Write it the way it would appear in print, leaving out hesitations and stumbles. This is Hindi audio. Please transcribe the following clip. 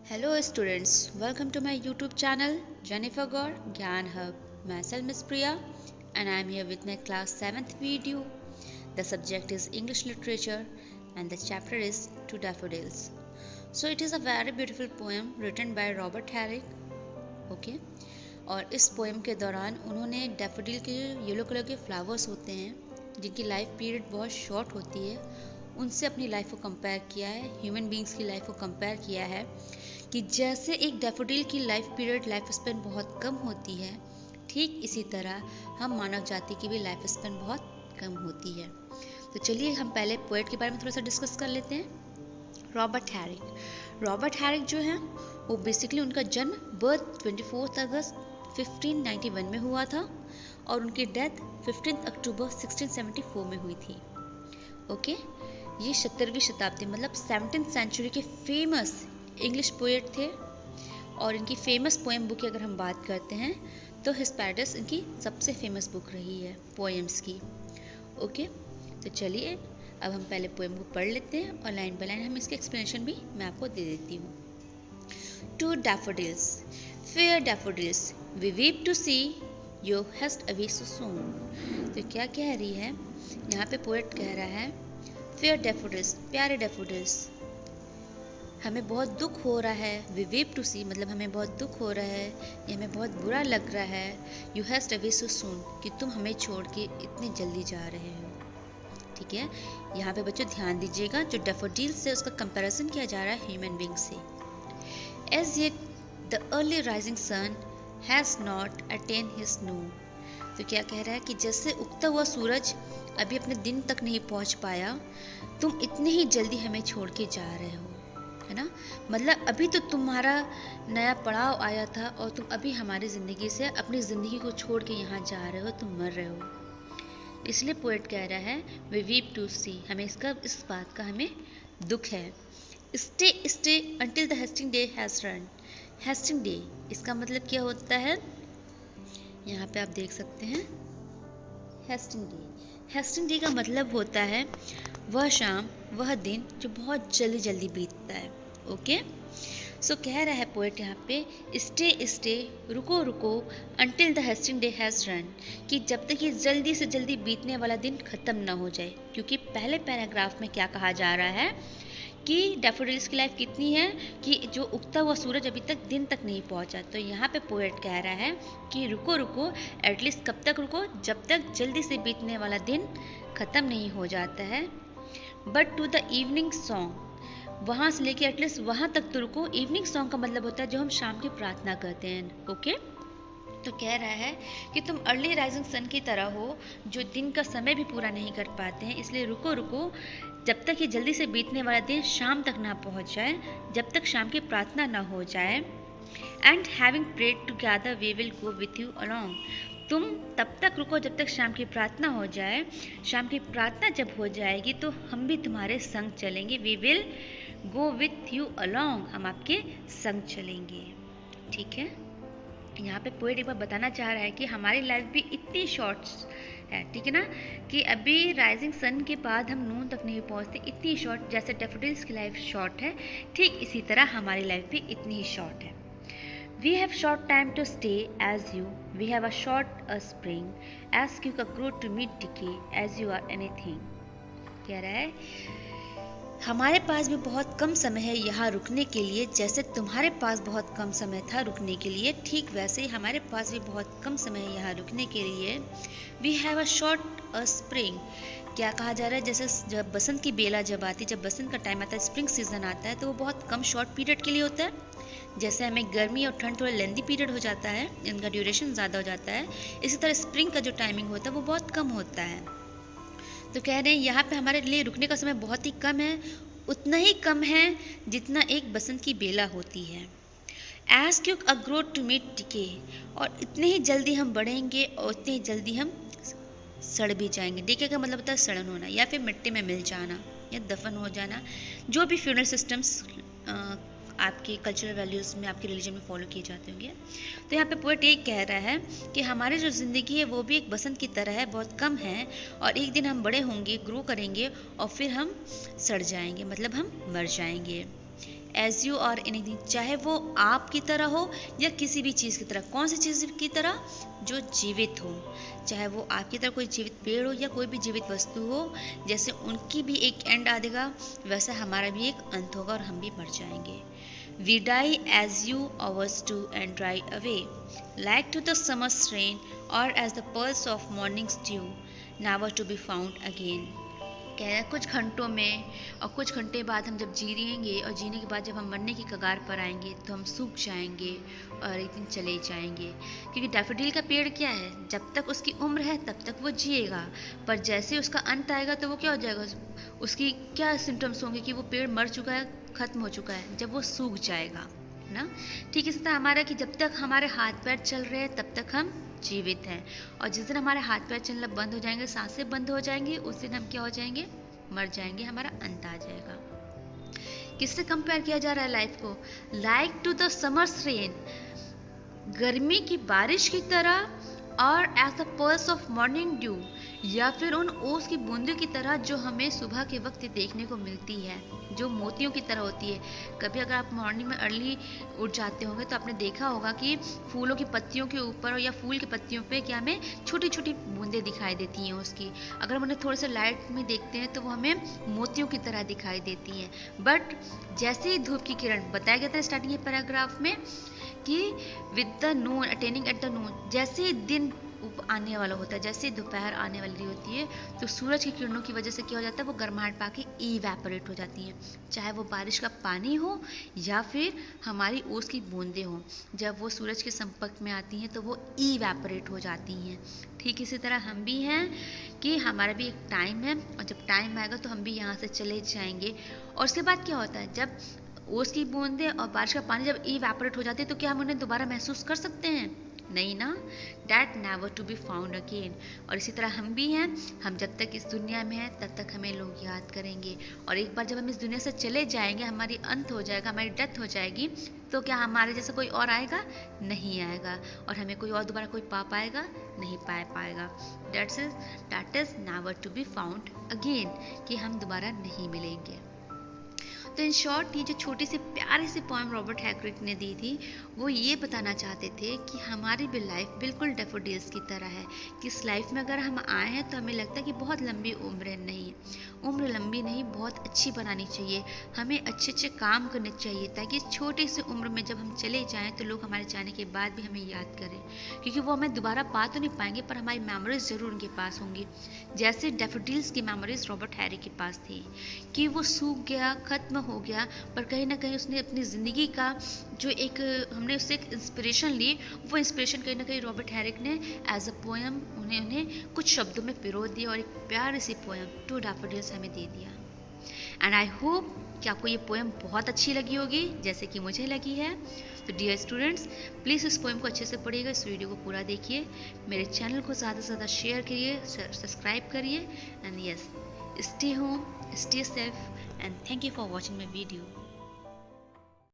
Hello students, welcome to my YouTube channel Jennifer Gaur Gyan Hub. Myself Miss Priya and I am here with my class 7th video. The subject is English literature and the chapter is Two Daffodils. So it is a very beautiful poem written by Robert Herrick. Okay? और इस पोएम के दौरान उन्होंने डैफोडिल के येलो कलर के फ्लावर्स होते हैं जिनकी लाइफ पीरियड बहुत शॉर्ट होती है उनसे अपनी लाइफ को कंपेयर किया है, ह्यूमन बींग्स की लाइफ को कंपेयर किया है कि जैसे एक डैफोडिल की लाइफ पीरियड लाइफ स्पेन बहुत कम होती है, ठीक इसी तरह हम मानव जाति की भी लाइफ स्पेन बहुत कम होती है। तो चलिए हम पहले पोएट के बारे में थोड़ा सा डिस्कस कर लेते हैं। रॉबर्ट हैरिक जो है वो बेसिकली उनका जन्म बर्थ 24 अगस्त 1591 में हुआ था और उनकी डेथ 15 अक्टूबर 1674 में हुई थी। ओके, ये 17वीं शताब्दी मतलब 17th सेंचुरी के फेमस इंग्लिश पोएट थे और इनकी फेमस पोएम बुक की अगर हम बात करते हैं तो हिस्पैरिडस इनकी सबसे फेमस बुक रही है पोएम्स की। ओके, तो चलिए अब हम पहले पोएम को पढ़ लेते हैं और लाइन बाय लाइन हम इसके एक्सप्लेनेशन भी मैं आपको दे देती हूँ। Two daffodils, fair daffodils, we weep to see you hast away so soon। तो क्या कह रही है यहाँ पे पोएट कह रहा है फेयर डैफोडिल्स, प्यारे डैफोडिल्स, हमें बहुत दुख हो रहा है। वी वीप टू सी मतलब हमें बहुत दुख हो रहा है, ये हमें बहुत बुरा लग रहा है। यू हैस्ट अवे सो सून कि तुम हमें छोड़ के इतनी जल्दी जा रहे हो। ठीक है, यहाँ पे बच्चों ध्यान दीजिएगा, जो डैफोडिल से उसका कंपैरिजन किया जा रहा है ह्यूमन बीइंग से। As yet the early rising sun has not attained his noon। तो क्या कह रहा है कि जैसे उगता हुआ सूरज अभी अपने दिन तक नहीं पहुंच पाया, तुम इतने ही जल्दी हमें छोड़ के जा रहे हो, है ना। मतलब अभी तो तुम्हारा नया पड़ाव आया था और तुम अभी हमारी ज़िंदगी से अपनी ज़िंदगी को छोड़ के यहाँ जा रहे हो, तुम मर रहे हो। इसलिए पोएट कह रहा है वी वीप टू सी, हमें इस बात का हमें दुख है। Stay stay until the hasting day has run. Hasting day इसका मतलब क्या होता है, यहाँ पे आप देख सकते हैं हेस्टिंग डे। हेस्टिंग डे का मतलब होता है वह शाम, वह दिन जो बहुत जल्दी जल्दी बीतता है। ओके, सो कह रहा है पोएट यहाँ पे स्टे स्टे, रुको रुको, until the hasting day has run, कि जब तक ये जल्दी से जल्दी बीतने वाला दिन ख़त्म ना हो जाए। क्योंकि पहले पैराग्राफ में क्या कहा जा रहा है कि डैफोडिल्स की लाइफ कितनी है कि जो उगता हुआ सूरज अभी तक दिन तक नहीं पहुंचा। तो यहाँ पे पोएट कह रहा है कि रुको रुको, एटलीस्ट कब तक रुको, जब तक जल्दी से बीतने वाला दिन ख़त्म नहीं हो जाता है। But to the evening song, वहाँ से लेके एटलीस्ट वहाँ तक तो रुको। इवनिंग सॉन्ग का मतलब होता है जो हम शाम की प्रार्थना करते हैं। ओके, तो कह रहा है कि तुम अर्ली राइजिंग सन की तरह हो जो दिन का समय भी पूरा नहीं कर पाते हैं, इसलिए रुको रुको, जब तक ये जल्दी से बीतने वाला दिन शाम तक ना पहुंच जाए, जब तक शाम की प्रार्थना ना हो जाए। And having prayed together we will go with you along, तुम तब तक रुको जब तक शाम की प्रार्थना हो जाए। शाम की प्रार्थना जब हो जाएगी तो हम भी तुम्हारे संग चलेंगे। We will go with you along, हम आपके संग चलेंगे। ठीक है, यहाँ पे पोएट एक बार बताना चाह रहा है कि हमारी लाइफ भी इतनी शॉर्ट है, ठीक है ना, कि अभी राइजिंग सन के बाद हम नून तक नहीं पहुँचते, इतनी शॉर्ट। जैसे डैफोडिल्स की लाइफ शॉर्ट है, ठीक इसी तरह हमारी लाइफ भी इतनी ही शॉर्ट है। We have short time to stay as you, we have a short a spring, as quick a grow to meet decay, as you are anything. कह रहा है हमारे पास भी बहुत कम समय है यहाँ रुकने के लिए, जैसे तुम्हारे पास बहुत कम समय था रुकने के लिए, ठीक वैसे ही हमारे पास भी बहुत कम समय है यहाँ रुकने के लिए। We have a short a spring, क्या कहा जा रहा है, जैसे जब बसंत की बेला जब आती है, जब बसंत का टाइम आता है, स्प्रिंग सीजन आता है, तो वो बहुत कम शॉर्ट पीरियड के लिए होता है। जैसे हमें गर्मी और ठंड थोड़ा लेंदी पीरियड हो जाता है, इनका ड्यूरेशन ज़्यादा हो जाता है, इसी तरह स्प्रिंग का जो टाइमिंग होता है वो बहुत कम होता है। तो कह रहे हैं यहाँ पे हमारे लिए रुकने का समय बहुत ही कम है, उतना ही कम है जितना एक बसंत की बेला होती है। As quick a grow to meet decay, और इतने ही जल्दी हम बढ़ेंगे और उतने ही जल्दी हम सड़ भी जाएंगे। डिके का मतलब होता है सड़न होना या फिर मिट्टी में मिल जाना या दफन हो जाना, जो भी फ्यूनरल सिस्टम्स आपके कल्चरल वैल्यूज़ में, आपके रिलीजन में फॉलो किए जाते होंगे। तो यहाँ पे पोएट ये कह रहा है कि हमारी जो ज़िंदगी है वो भी एक बसंत की तरह है, बहुत कम है, और एक दिन हम बड़े होंगे, ग्रो करेंगे और फिर हम सड़ जाएंगे, मतलब हम मर जाएंगे। एज यू आर एनीथिंग, चाहे वो आपकी तरह हो या किसी भी चीज़ की तरह। कौन सी चीज़ की तरह? जो जीवित हो, चाहे वो आपकी तरह कोई जीवित पेड़ हो या कोई भी जीवित वस्तु हो। जैसे उनकी भी एक एंड आ देगा, वैसे हमारा भी एक अंत होगा और हम भी मर जाएंगे। We die as you ours do and dry away, like to the summer's rain or as the pearls of morning's dew, never to be found again। कह रहा है कुछ घंटों में और कुछ घंटे बाद हम जब जी रहेंगे और जीने के बाद जब हम मरने की कगार पर आएंगे तो हम सूख जाएंगे और एक दिन चले जाएंगे। क्योंकि डैफोडिल का पेड़ क्या है, जब तक उसकी उम्र है तब तक वो जिएगा, पर जैसे उसका अंत आएगा तो वो क्या हो जाएगा, उसकी क्या सिम्टम्स होंगे कि वो पेड़ मर चुका है, खत्म हो चुका है, जब वो सूख जाएगा ना। ठीक इसी तरह हमारा कि जब तक हमारे हाथ पैर चल रहे हैं तब तक हम जीवित हैं, और जिस दिन हमारे हाथ पैर चलना बंद हो जाएंगे, सांसें बंद हो जाएंगी, उस दिन हम क्या हो जाएंगे, मर जाएंगे, हमारा अंत आ जाएगा। किससे कंपेयर किया जा रहा है लाइफ को? Like to the summer's rain, गर्मी की बारिश की तरह, और as the pearls of morning dew, या फिर उन ओस की बूंदों की तरह जो हमें सुबह के वक्त देखने को मिलती है, जो मोतियों की तरह होती है। कभी अगर आप मॉर्निंग में अर्ली उठ जाते होंगे तो आपने देखा होगा कि फूलों की पत्तियों के ऊपर या फूल की पत्तियों पे क्या हमें छोटी छोटी बूंदें दिखाई देती हैं उसकी। अगर हम उन्हें थोड़े से लाइट में देखते हैं तो वो हमें मोतियों की तरह दिखाई देती हैं। बट जैसे ही धूप की किरण, बताया गया था स्टार्टिंग के पैराग्राफ में कि with the noon, attaining at the noon, जैसे दिन आने वाला होता है, जैसे दोपहर आने वाली होती है तो सूरज की किरणों की वजह से क्या हो जाता है, वो गर्माहट पाके इवेपोरेट हो जाती हैं। चाहे वो बारिश का पानी हो या फिर हमारी ओस की बूंदें हों, जब वो सूरज के संपर्क में आती हैं तो वो इवेपोरेट हो जाती हैं। ठीक इसी तरह हम भी हैं कि हमारा भी एक टाइम है, और जब टाइम आएगा तो हम भी यहाँ से चले जाएंगे। और उसके बाद क्या होता है, जब ओस की बूंदें और बारिश का पानी जब इवेपोरेट हो जाते हैं तो क्या हम उन्हें दोबारा महसूस कर सकते हैं? नहीं ना, that never to be found again. और इसी तरह हम भी हैं, हम जब तक इस दुनिया में हैं तब तक हमें लोग याद करेंगे, और एक बार जब हम इस दुनिया से चले जाएंगे, हमारी अंत हो जाएगा, हमारी डेथ हो जाएगी, तो क्या हमारे जैसा कोई और आएगा? नहीं आएगा, और हमें कोई और दोबारा कोई पा पाएगा? नहीं पा पाएगा। That is never to be found again, कि हम दोबारा नहीं मिलेंगे। तो इन शॉर्ट ये जो छोटी सी प्यारी सी पोएम रॉबर्ट हैग्रिड ने दी थी, वो ये बताना चाहते थे कि हमारी भी लाइफ बिल्कुल डैफोडिल्स की तरह है, कि इस लाइफ में अगर हम आए हैं तो हमें लगता है कि बहुत लंबी उम्र है। नहीं, उम्र लंबी नहीं, बहुत अच्छी बनानी चाहिए, हमें अच्छे अच्छे काम करने चाहिए, ताकि इस छोटी सी उम्र में जब हम चले जाएं तो लोग हमारे जाने के बाद भी हमें याद करें, क्योंकि वो हमें दोबारा पा तो नहीं पाएंगे पर हमारी मेमोरीज जरूर उनके पास होंगी। जैसे डैफोडिल्स की मेमोरीज रॉबर्ट हैरी के पास थी, कि वो सूख गया, खत्म हो गया, पर कहीं ना कहीं उसने अपनी ज़िंदगी का जो एक, हमने उससे एक इंस्पिरेशन ली, वो इंस्पिरेशन कहीं ना कहीं रॉबर्ट हैरिक ने एज अ पोएम उन्हें कुछ शब्दों में पिरो दिया, और एक प्यारी सी पोएम टू डैफोडिल्स हमें दे दिया। एंड आई होप कि आपको ये पोएम बहुत अच्छी लगी होगी, जैसे कि मुझे लगी है। तो डियर स्टूडेंट्स, प्लीज़ इस पोएम को अच्छे से पढ़िएगा, इस वीडियो को पूरा देखिए, मेरे चैनल को ज़्यादा से ज़्यादा शेयर करिए, सब्सक्राइब करिए, and yes, stay home, stay safe, and thank you for watching my video.